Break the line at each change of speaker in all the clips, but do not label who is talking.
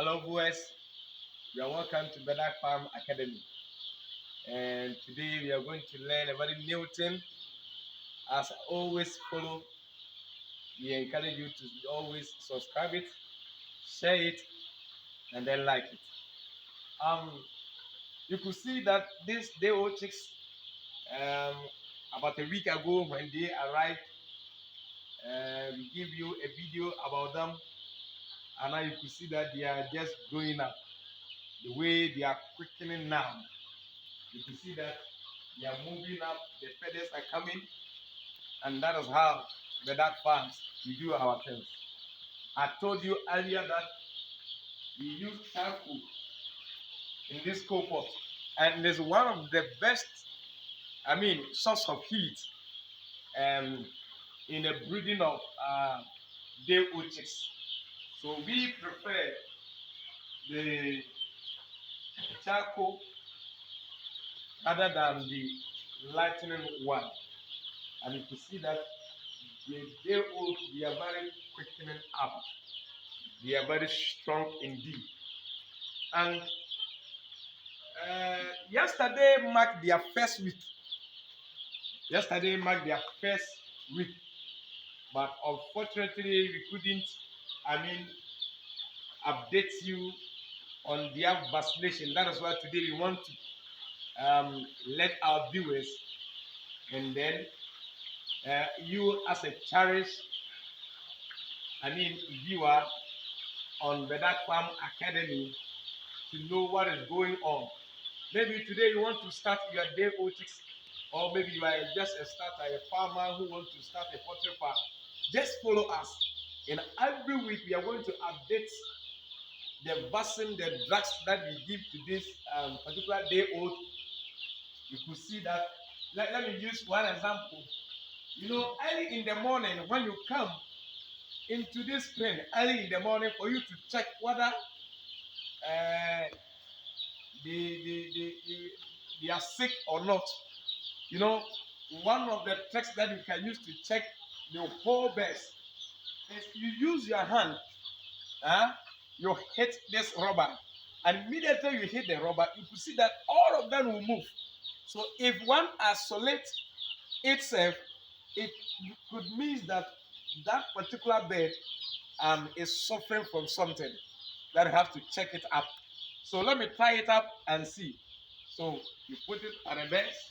Hello, viewers. You are welcome to Banach Farm Academy. And today we are going to learn a very new thing. As I always follow, we encourage you to always subscribe it, share it, and then like it. You could see that these day-old chicks, um, about a week ago when they arrived, we give you a video about them, and now you could see that they are just growing up. The way they are quickening now, you can see that they are moving up, the feathers are coming, and that is how the duck farms we do our things. I told you earlier that we use charcoal in this coal and it's one of the best, source of heat um, in the breeding of day-old chicks. So we prefer the charcoal rather than the lightning one. And you can see that the day-old, they are very quickening up. They are very strong indeed. And yesterday marked their first week. Yesterday marked their first week, but unfortunately we couldn't. Update you on their vaccination. That is why today we want to let our viewers and then you as a cherished, viewer on Banach Farm Academy to know what is going on. Maybe today you want to start your day-old chicks, or maybe you are just a starter, a farmer who wants to start a poultry farm. Just follow us. And every week we are going to update the vaccine, the drugs that we give to this particular day-old. You could see that. Let me use one example. Early in the morning when you come into this pen, early in the morning for you to check whether they are sick or not. One of the tricks that you can use to check the whole birds is you use your hand, you hit this rubber, and immediately you hit the rubber, you can see that all of them will move. So if one isolates itself, it could mean that that particular bird is suffering from something that you have to check it up. So let me try it up and see. So you put it at the base.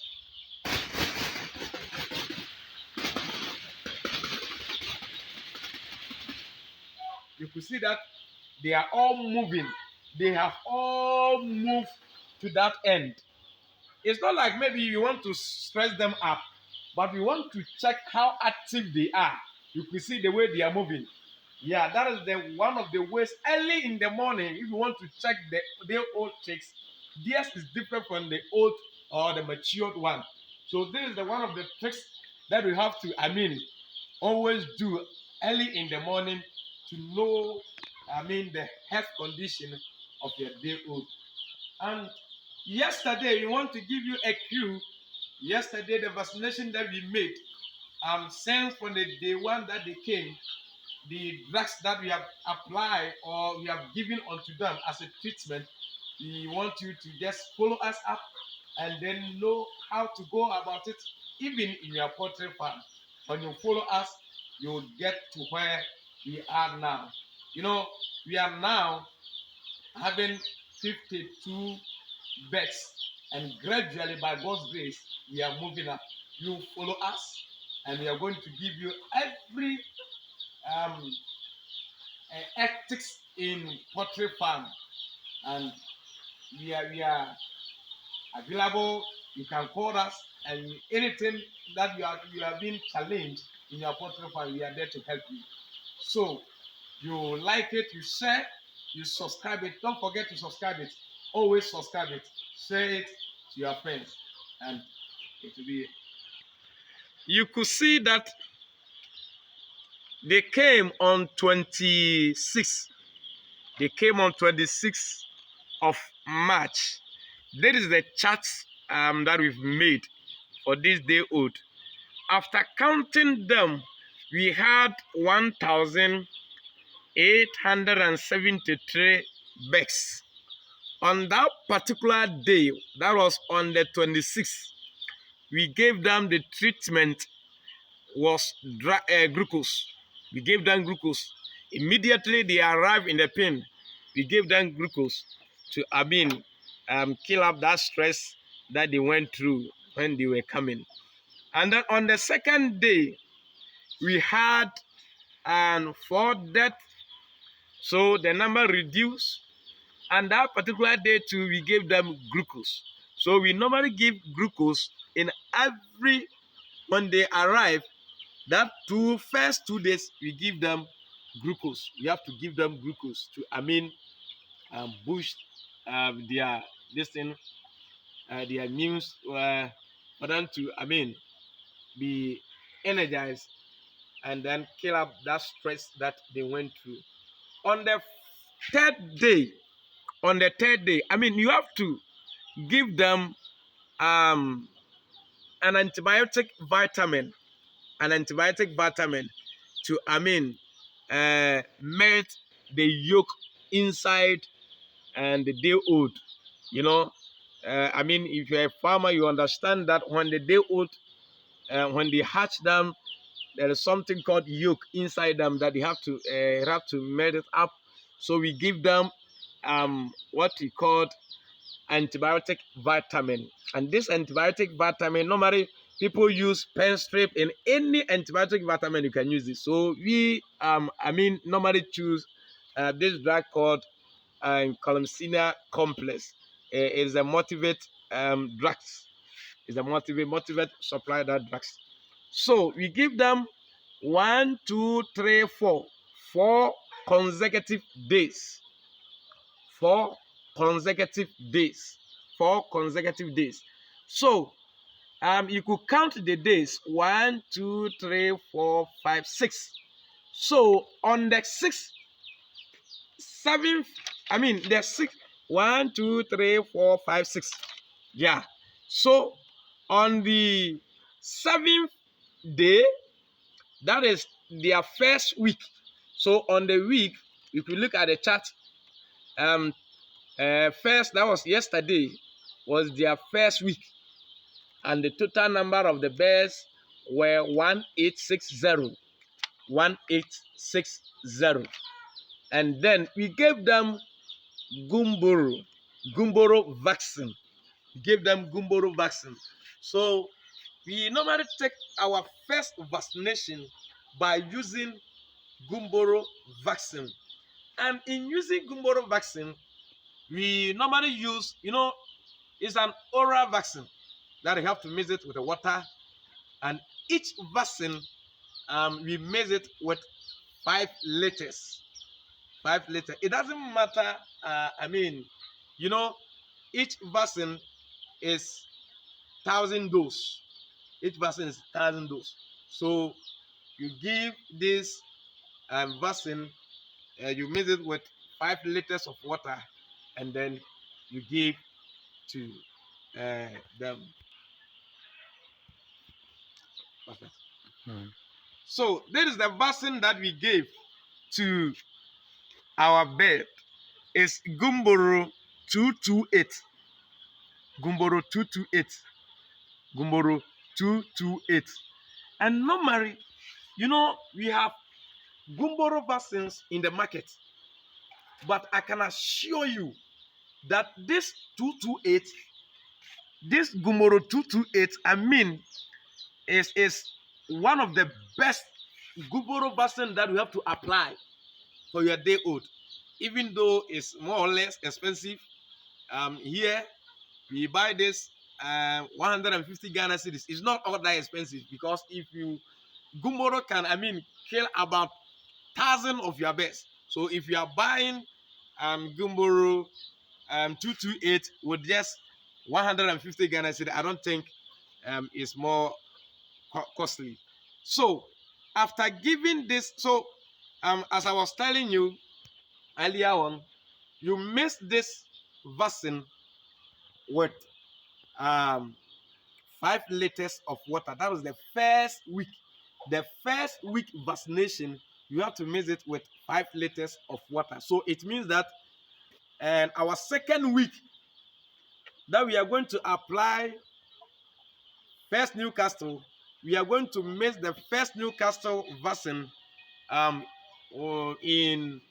You could see that they are all moving. They have all moved to that end. It's not like maybe you want to stress them up, but we want to check how active they are. You can see the way they are moving. Yeah, that is the one of the ways early in the morning. If you want to check the old chicks, theirs is different from the old or the matured one. So this is the one of the tricks that we have to, always do early in the morning to know, the health condition of your day old. And yesterday, we want to give you a clue. Yesterday, the vaccination that we made, since from the day one that they came, the drugs that we have applied or we have given unto them as a treatment, we want you to just follow us up and then know how to go about it, even in your poultry farm. When you follow us, you'll get to where we are now. We are now having 52 beds, and gradually, by God's grace, we are moving up. You follow us, and we are going to give you every ethics in poultry farm, and we are available. You can call us, and anything that you are being challenged in your poultry farm, we are there to help you. So you like it, you share, you subscribe it. Don't forget to subscribe it. Always subscribe it. Share it to your friends, and it will be. You could see that they came on 26. They came on 26th of March. That is the chart that we've made for this day old. After counting them, we had 1,873 births. On that particular day, that was on the 26th, we gave them the treatment was glucose. We gave them glucose. Immediately they arrived in the pen, we gave them glucose to, kill up that stress that they went through when they were coming. And then on the second day, we had 4 deaths, so the number reduced. And that particular day too, we gave them glucose. So we normally give glucose in every, when they arrive, that first 2 days, we give them glucose. We have to give them glucose to, boost their this thing, their immune, for them to, be energized and then kill up that stress that they went through. On the third day, you have to give them an antibiotic vitamin, to melt the yolk inside and the day old. If you're a farmer, you understand that when the day old, when they hatch them, there is something called yolk inside them that they have to melt it up. So we give them what we call antibiotic vitamin. And this antibiotic vitamin, normally people use pen strip. In any antibiotic vitamin you can use it. So we normally choose this drug called columcina complex. It is a motivate drugs. It's a motivate supply that drugs. So we give them 1, 2, 3, 4, 4 consecutive days. 4 consecutive days. 4 consecutive days. So you could count the days 1, 2, 3, 4, 5, 6. So on the 6th, 7th, the 6th, 1, 2, 3, 4, 5, 6. Yeah. So on the 7th day, that is their first week. So on the week, if you look at the chart, first, that was yesterday, was their first week, and the total number of the bears were 1860. 1860. And then we gave them Gumboro vaccine. We gave them Gumboro vaccine. So we normally take our first vaccination by using Gumboro vaccine. And in using Gumboro vaccine, we normally use, it's an oral vaccine that you have to mix it with the water. And each vaccine, we mix it with 5 liters. 5 liters. It doesn't matter. Each vaccine is 1,000 dose. Each vaccine is 1,000 dose. So you give this vaccine, you mix it with 5 liters of water, and then you give to them. So this is the vaccine that we gave to our bird. It's Gumboro 228. Gumboro 228. Gumboro 228. And normally, we have Gumboro vaccines in the market. But I can assure you that this 228, this Gumboro 228, is one of the best Gumboro vaccine that we have to apply for your day old. Even though it's more or less expensive, here we buy this 150 Ghana cedis. It's not all that expensive, because if you Gumboro can kill about 1,000 of your bears. So if you are buying Gumboro 228 with just 150 Ghana cedis, I don't think it's more costly. So after giving this, so as I was telling you earlier on, you mix this vaccine with 5 liters of water. That was the first week. The first week vaccination, you have to mix it with 5 liters of water. So it means that And our second week that we are going to apply first Newcastle, we are going to mix the first Newcastle vaccine in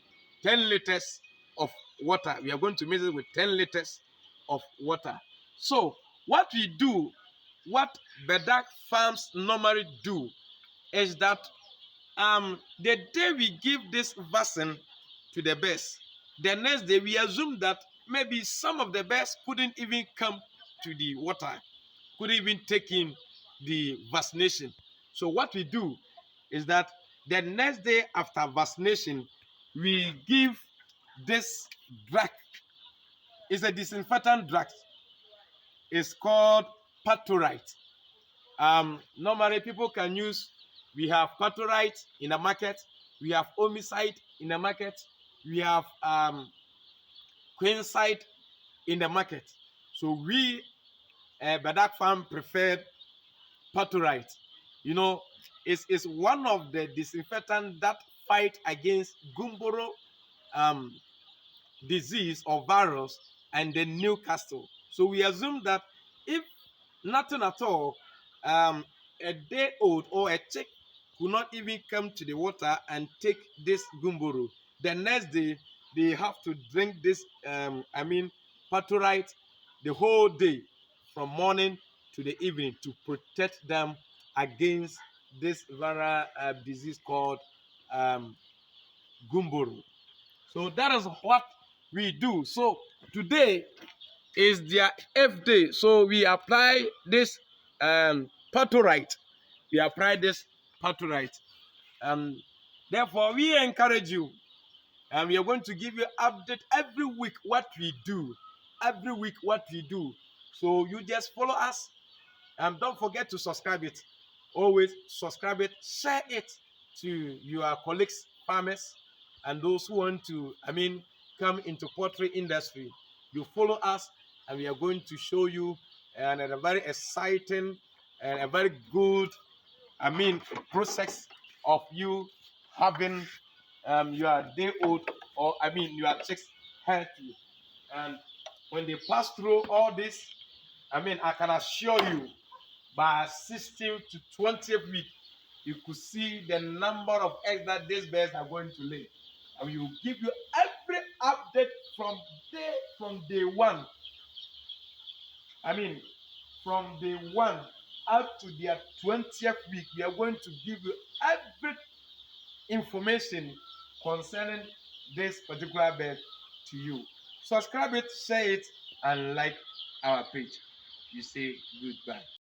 10 liters of water. We are going to mix it with 10 liters of water. So what we do, what Banach farms normally do is that the day we give this vaccine to the birds, the next day we assume that maybe some of the birds couldn't even come to the water, couldn't even take in the vaccination. So what we do is that the next day after vaccination, we give this drug. It's a disinfectant drug. It's called Patorite. Normally people can use, we have Patorite in the market, we have Homicide in the market, we have Queenside in the market. So we, Banach Farm, preferred Patorite. You know, it's one of the disinfectants that fight against Gumboro disease or virus and the Newcastle. So we assume that if nothing at all, a day old or a chick could not even come to the water and take this Gumboro, the next day they have to drink this, Patorite the whole day from morning to the evening to protect them against this viral disease called Gumboro. So that is what we do. So today is their F day. So we apply this Patorite. We apply this Patorite. Therefore, we encourage you, and we are going to give you update every week what we do. Every week what we do. So you just follow us, and don't forget to subscribe it. Always subscribe it, share it to your colleagues, farmers, and those who want to, come into poultry industry. You follow us, and we are going to show you and a very exciting and a very good, process of you having your day old, or your chicks healthy. And when they pass through all this, I can assure you, by 16th to 20th week, you could see the number of eggs that these birds are going to lay. And we will give you every update from day one. From day one up to their 20th week, we are going to give you every information concerning this particular bird to you. Subscribe it, share it, and like our page. You say goodbye.